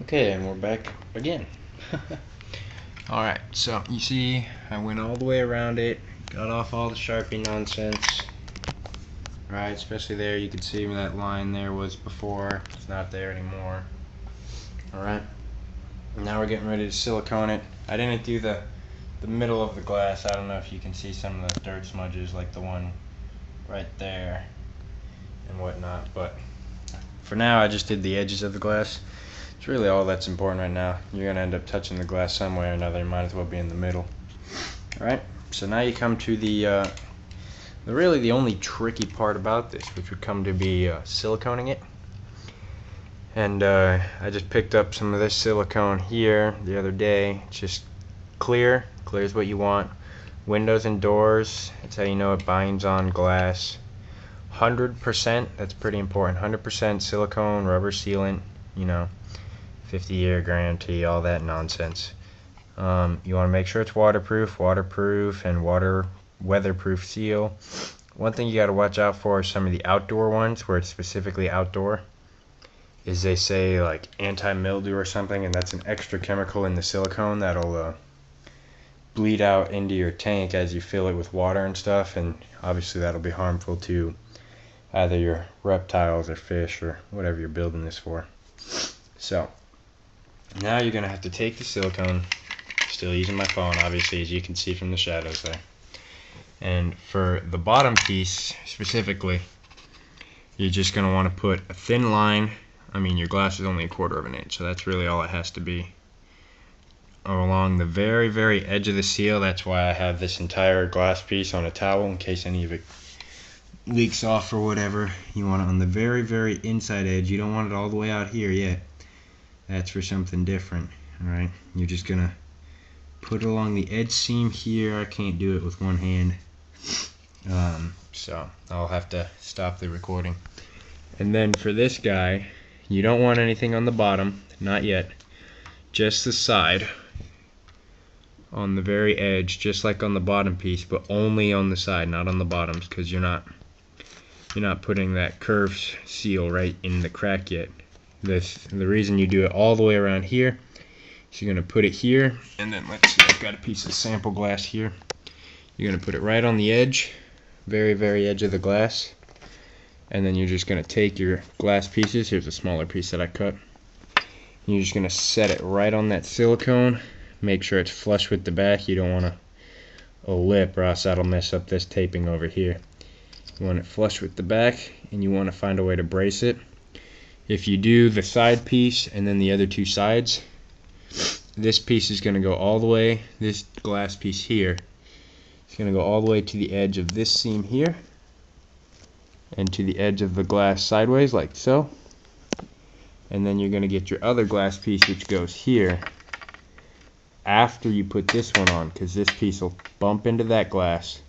Okay, and we're back again. Alright, so you see I went all the way around it, got off all the Sharpie nonsense. Right, especially there, you can see where that line there was before. It's not there anymore. Alright, now we're getting ready to silicone it. I didn't do the middle of the glass. I don't know if you can see some of the dirt smudges like the one right there and whatnot, but for now I just did the edges of the glass. It's really all that's important right now. You're going to end up touching the glass some way or another. You might as well be in the middle. Alright, so now you come to the really the only tricky part about this, which would come to be siliconing it. And I just picked up some of this silicone here the other day. It's just clear is what you want. Windows and doors, that's how you know it binds on glass. 100%, that's pretty important. 100% silicone, rubber sealant, you know, 50-year guarantee, all that nonsense. You want to make sure it's waterproof, and weatherproof seal. One thing you got to watch out for is some of the outdoor ones where it's specifically outdoor. Is they say like anti-mildew or something, and that's an extra chemical in the silicone that'll bleed out into your tank as you fill it with water and stuff, and obviously that'll be harmful to either your reptiles or fish or whatever you're building this for. So now you're gonna have to take the silicone, still using my phone obviously as you can see from the shadows there, and for the bottom piece specifically you're just gonna want to put a thin line. I mean, your glass is only 1/4 of an inch, so that's really all it has to be, along the very edge of the seal. That's why I have this entire glass piece on a towel in case any of it leaks off or whatever. You want it on the very inside edge. You don't want it all the way out here yet. That's for something different. Alright, you're just gonna put it along the edge seam here. I can't do it with one hand, so I'll have to stop the recording. And then for this guy, you don't want anything on the bottom, not yet, just the side on the very edge, just like on the bottom piece, but only on the side, not on the bottoms, because you're not putting that curved seal right in the crack yet. The reason you do it all the way around here is you're going to put it here, and then let's see, I've got a piece of sample glass here. You're going to put it right on the edge, very edge of the glass, and then you're just going to take your glass pieces. Here's a smaller piece that I cut. You're just going to set it right on that silicone. Make sure it's flush with the back. You don't want a lip, or else that'll mess up this taping over here. You want it flush with the back, and you want to find a way to brace it. If you do the side piece and then the other two sides, this piece is going to go all the way, this glass piece here is going to go all the way to the edge of this seam here, and to the edge of the glass sideways like so. And then you're going to get your other glass piece, which goes here after you put this one on, because this piece will bump into that glass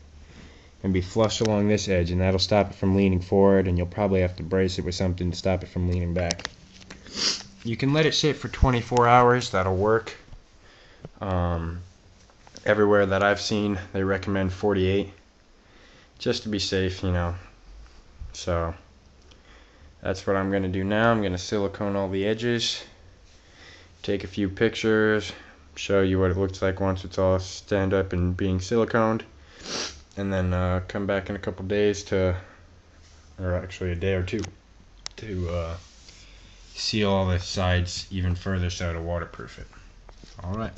and be flush along this edge, and that'll stop it from leaning forward, and you'll probably have to brace it with something to stop it from leaning back. You can let it sit for 24 hours, that'll work. Everywhere that I've seen, they recommend 48, just to be safe, you know. So that's what I'm going to do now. I'm going to silicone all the edges, take a few pictures, show you what it looks like once it's all stand up and being siliconed, and then come back in a couple days or actually a day or two, to seal all the sides even further so to waterproof it. Alright.